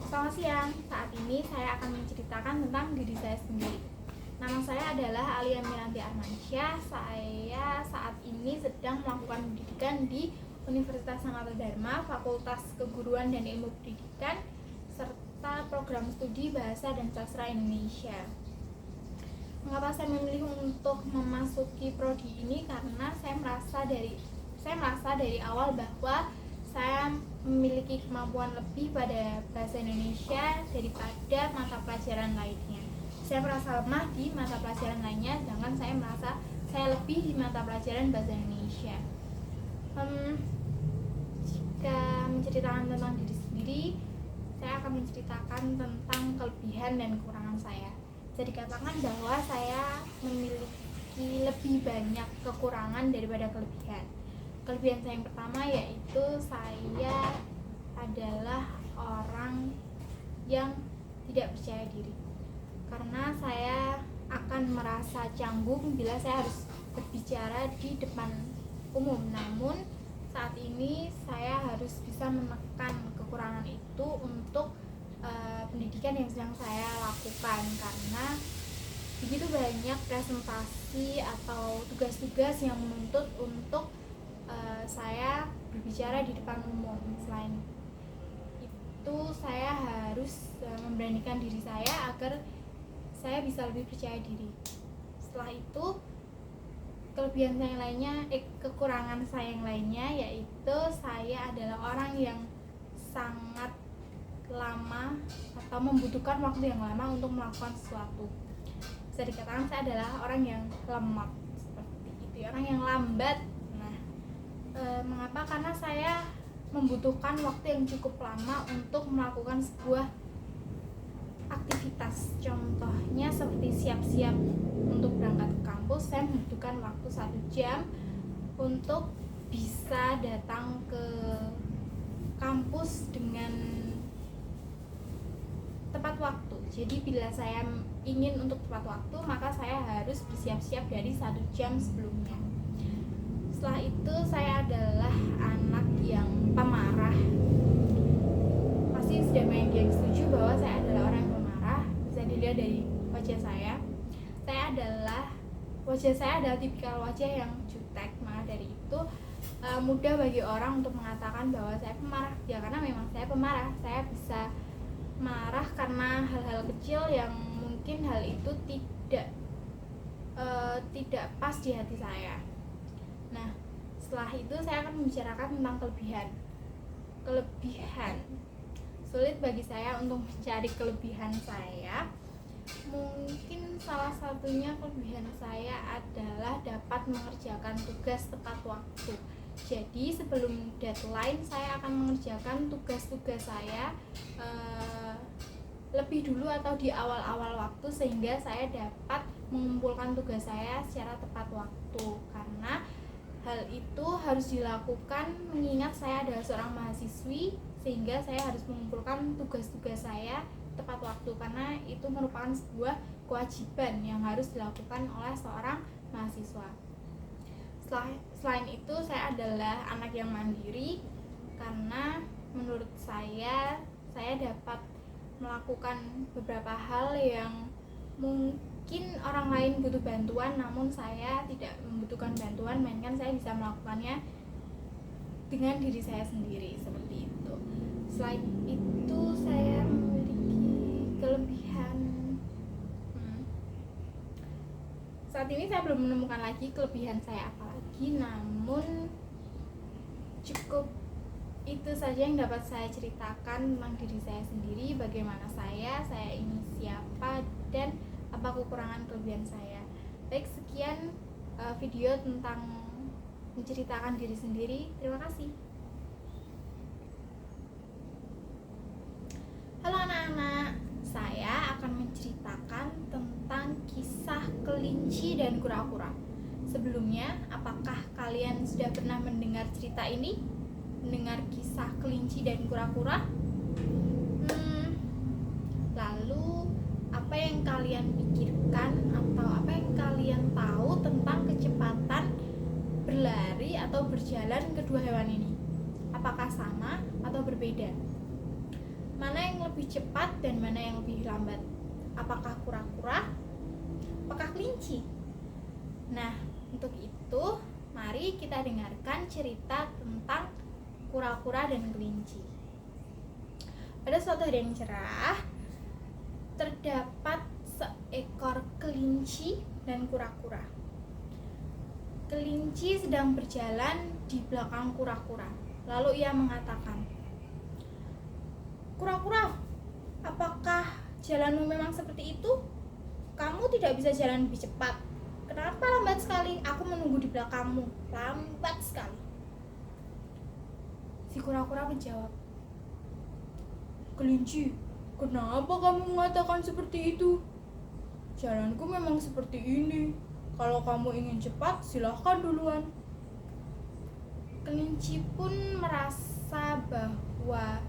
Selamat siang, saat ini saya akan menceritakan tentang diri saya sendiri. Nama saya adalah Alia Miranti Armansyah. Saya saat ini sedang melakukan pendidikan di Universitas Sanata Dharma, Fakultas Keguruan dan Ilmu Pendidikan, serta program studi Bahasa dan Sastra Indonesia. Mengapa saya memilih untuk memasuki prodi ini? Karena saya merasa dari awal bahwa saya memiliki kemampuan lebih pada bahasa Indonesia daripada mata pelajaran lainnya. Saya merasa lemah di mata pelajaran lainnya, sedangkan saya merasa saya lebih di mata pelajaran bahasa Indonesia. Jika menceritakan tentang diri sendiri, saya akan menceritakan tentang kelebihan dan kekurangan saya. Bisa dikatakan bahwa saya memiliki lebih banyak kekurangan daripada kelebihan. Kelebihan saya yang pertama yaitu saya adalah orang yang tidak percaya diri, karena saya akan merasa canggung bila saya harus berbicara di depan umum. Namun saat ini saya harus bisa menekan kekurangan itu untuk pendidikan yang sedang saya lakukan, karena begitu banyak presentasi atau tugas-tugas yang menuntut untuk saya berbicara di depan umum. Selain itu saya harus memberanikan diri saya agar saya bisa lebih percaya diri. Setelah itu kekurangan saya yang lainnya yaitu saya adalah orang yang sangat lama atau membutuhkan waktu yang lama untuk melakukan sesuatu. Bisa dikatakan saya adalah orang yang lemot, seperti itu, orang yang lambat. Mengapa? Karena saya membutuhkan waktu yang cukup lama untuk melakukan sebuah aktivitas. Contohnya seperti siap-siap untuk berangkat ke kampus, saya membutuhkan waktu 1 jam untuk bisa datang ke kampus dengan tepat waktu. Jadi bila saya ingin untuk tepat waktu, maka saya harus bersiap-siap dari 1 jam sebelumnya. Setelah itu saya adalah anak yang pemarah. Pasti sudah banyak yang setuju bahwa saya adalah orang yang pemarah. Bisa dilihat dari wajah saya. Wajah saya adalah tipikal wajah yang jutek. Maka dari itu mudah bagi orang untuk mengatakan bahwa saya pemarah. Ya, karena memang saya pemarah. Saya bisa marah karena hal-hal kecil yang mungkin hal itu tidak pas di hati saya. Nah, setelah itu saya akan membicarakan tentang kelebihan. Sulit bagi saya untuk mencari kelebihan saya. Mungkin salah satunya kelebihan saya adalah dapat mengerjakan tugas tepat waktu. Jadi sebelum deadline saya akan mengerjakan tugas-tugas saya lebih dulu atau di awal-awal waktu, sehingga saya dapat mengumpulkan tugas saya secara tepat waktu. Karena hal itu harus dilakukan mengingat saya adalah seorang mahasiswi, sehingga saya harus mengumpulkan tugas-tugas saya tepat waktu, karena itu merupakan sebuah kewajiban yang harus dilakukan oleh seorang mahasiswa. Selain itu saya adalah anak yang mandiri, karena menurut saya dapat melakukan beberapa hal yang mungkin orang lain butuh bantuan, namun saya tidak membutuhkan bantuan, melainkan saya bisa melakukannya dengan diri saya sendiri, seperti itu. Selain itu saya memiliki kelebihan. Saat ini saya belum menemukan lagi kelebihan saya apa lagi, namun cukup itu saja yang dapat saya ceritakan tentang diri saya sendiri, bagaimana saya ini siapa, dan apa kekurangan kelebihan saya. Baik, sekian video tentang menceritakan diri sendiri. Terima kasih. Halo anak-anak, saya akan menceritakan tentang kisah kelinci dan kura-kura. Sebelumnya, apakah kalian sudah pernah mendengar cerita ini? Mendengar kisah kelinci dan kura-kura? Lalu apa yang kalian pikirkan atau apa yang kalian tahu tentang kecepatan berlari atau berjalan kedua hewan ini? Apakah sama atau berbeda? Mana yang lebih cepat dan mana yang lebih lambat? Apakah kura-kura? Apakah kelinci? Nah, untuk itu mari kita dengarkan cerita tentang kura-kura dan kelinci. Pada suatu hari yang cerah, terdapat seekor kelinci dan kura-kura. Kelinci sedang berjalan di belakang kura-kura. Lalu ia mengatakan, "Kura-kura, apakah jalanmu memang seperti itu? Kamu tidak bisa jalan lebih cepat. Kenapa lambat sekali? Aku menunggu di belakangmu. Lambat sekali." Si kura-kura menjawab, "Kelinci, kenapa kamu mengatakan seperti itu? Jalanku memang seperti ini. Kalau kamu ingin cepat, silahkan duluan." Kelinci pun merasa bahwa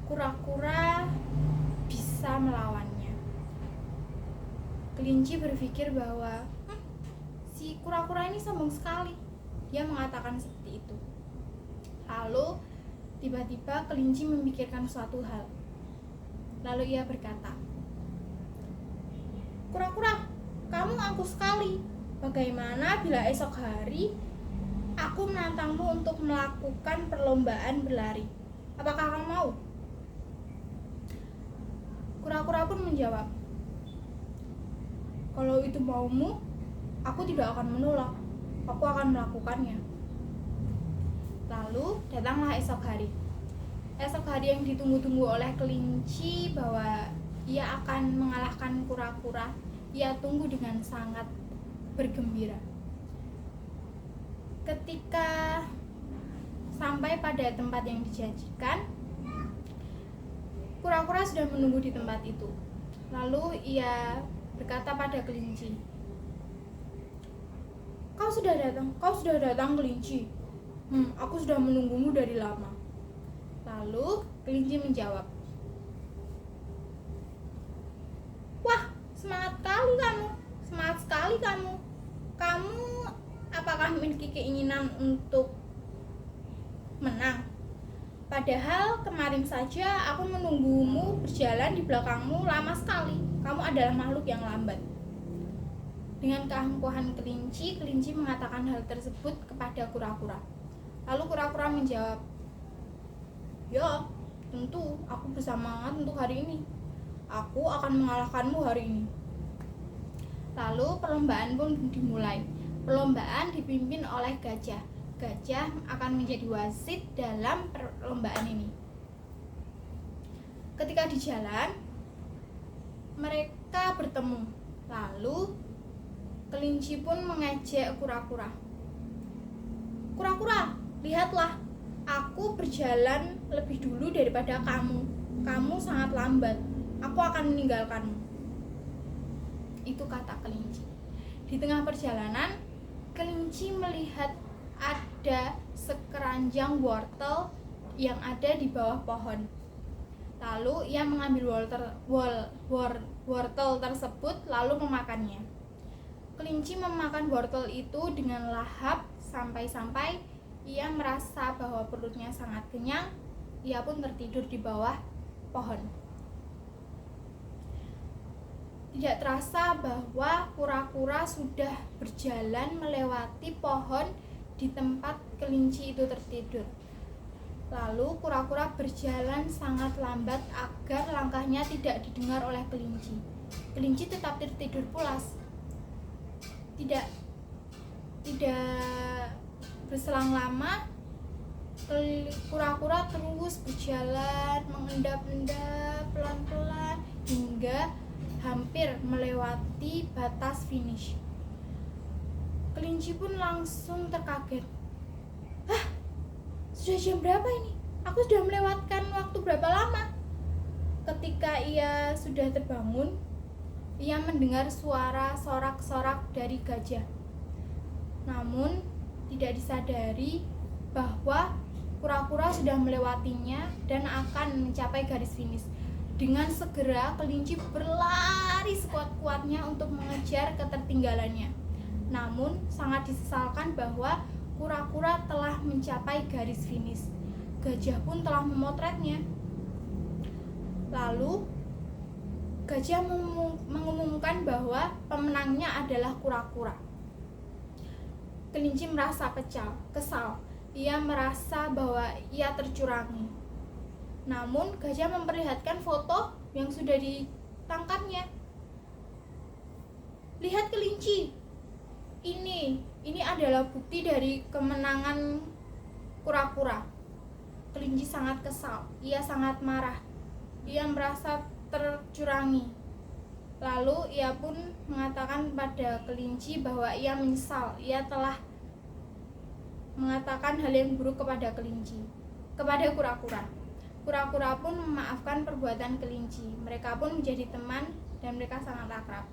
kura-kura bisa melawannya. Kelinci berpikir bahwa si kura-kura ini sombong sekali. Dia mengatakan seperti itu. Lalu tiba-tiba kelinci memikirkan suatu hal. Lalu ia berkata, "Kura-kura, kamu angkuh sekali. Bagaimana bila esok hari aku menantangmu untuk melakukan perlombaan berlari? Apakah kamu mau?" Kura-kura pun menjawab, "Kalau itu maumu, aku tidak akan menolak. Aku akan melakukannya." Lalu datanglah esok hari. Esok hari yang ditunggu-tunggu oleh kelinci bahwa ia akan mengalahkan kura-kura. Ia tunggu dengan sangat bergembira. Ketika sampai pada tempat yang dijanjikan, kura-kura sudah menunggu di tempat itu. Lalu ia berkata pada kelinci, Kau sudah datang kelinci. Aku sudah menunggumu dari lama." Lalu kelinci menjawab, "Wah, semangat sekali kamu. Kamu apakah memiliki keinginan untuk menang? Padahal kemarin saja aku menunggumu berjalan di belakangmu lama sekali. Kamu adalah makhluk yang lambat." Dengan keangkuhan kelinci mengatakan hal tersebut kepada kura-kura. Lalu kura-kura menjawab, "Ya, tentu aku bersemangat untuk hari ini. Aku akan mengalahkanmu hari ini." Lalu perlombaan pun dimulai. Perlombaan dipimpin oleh gajah. Gajah akan menjadi wasit dalam perlombaan ini. Ketika di jalan, mereka bertemu. Lalu kelinci pun mengejek kura-kura. "Kura-kura, lihatlah, aku berjalan lebih dulu daripada kamu. Kamu sangat lambat. Aku akan meninggalkanmu." Itu kata kelinci. Di tengah perjalanan, kelinci melihat ada sekeranjang wortel yang ada di bawah pohon. Lalu ia mengambil wortel tersebut lalu memakannya. Kelinci memakan wortel itu dengan lahap sampai-sampai ia merasa bahwa perutnya sangat kenyang. Ia pun tertidur di bawah pohon. Tidak terasa bahwa kura-kura sudah berjalan melewati pohon di tempat kelinci itu tertidur. Lalu kura-kura berjalan sangat lambat agar langkahnya tidak didengar oleh kelinci. Kelinci tetap tertidur pulas. Tidak berselang lama, kura-kura terus berjalan mengendap-endap pelan-pelan hingga hampir melewati batas finish. Kelinci pun langsung terkaget. Sudah jam berapa ini? Aku sudah melewatkan waktu berapa lama? Ketika ia sudah terbangun, ia mendengar suara sorak-sorak dari gajah. Namun tidak disadari bahwa kura-kura sudah melewatinya dan akan mencapai garis finish. Dengan segera kelinci berlari sekuat-kuatnya untuk mengejar ketertinggalannya. Namun sangat disesalkan bahwa kura-kura telah mencapai garis finish. Gajah pun telah memotretnya. Lalu gajah mengumumkan bahwa pemenangnya adalah kura-kura. Kelinci merasa kesal. Ia merasa bahwa ia tercurangi. Namun gajah memperlihatkan foto yang sudah ditangkapnya. Lihat kelinci, ini adalah bukti dari kemenangan kura-kura. Kelinci sangat kesal, ia sangat marah, ia merasa tercurangi. Lalu ia pun mengatakan pada kelinci bahwa ia menyesal, ia telah mengatakan hal yang buruk kepada kura-kura. Kura-kura pun memaafkan perbuatan kelinci. Mereka pun menjadi teman dan mereka sangat akrab.